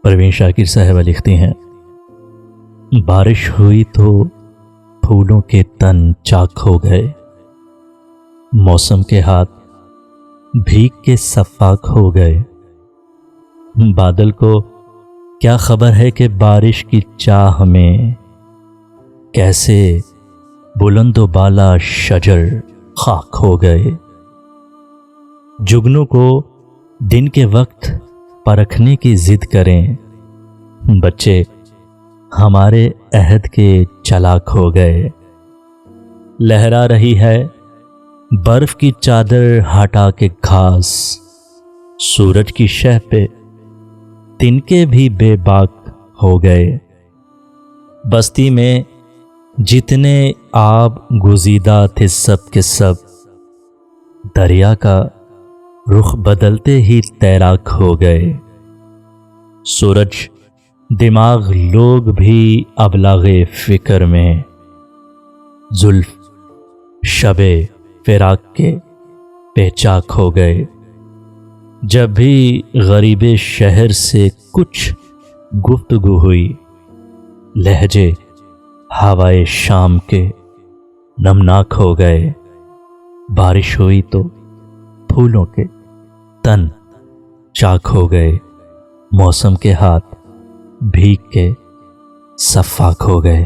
پروین شاکر صاحبہ لکھتی ہیں، بارش ہوئی تو پھولوں کے تن چاک ہو گئے، موسم کے ہاتھ بھیگ کے صفاک ہو گئے۔ بادل کو کیا خبر ہے کہ بارش کی چاہ میں کیسے بلند و بالا شجر خاک ہو گئے۔ جگنوں کو دن کے وقت پرکھنے کی ضد کریں، بچے ہمارے عہد کے چالاک ہو گئے۔ لہرا رہی ہے برف کی چادر ہٹا کے گھاس، سورج کی شہ پہ تنکے بھی بے باک ہو گئے۔ بستی میں جتنے آب گزیدہ تھے سب کے سب، دریا کا رخ بدلتے ہی تیراک ہو گئے۔ سورج دماغ لوگ بھی ابلاغ فکر میں، زلف شب فراق کے پیچاک ہو گئے۔ جب بھی غریب شہر سے کچھ گفتگو ہوئی، لہجے ہوائے شام کے نمناک ہو گئے۔ بارش ہوئی تو پھولوں کے تن چاک ہو گئے، موسم کے ہاتھ بھیگ کے صفاک ہو گئے۔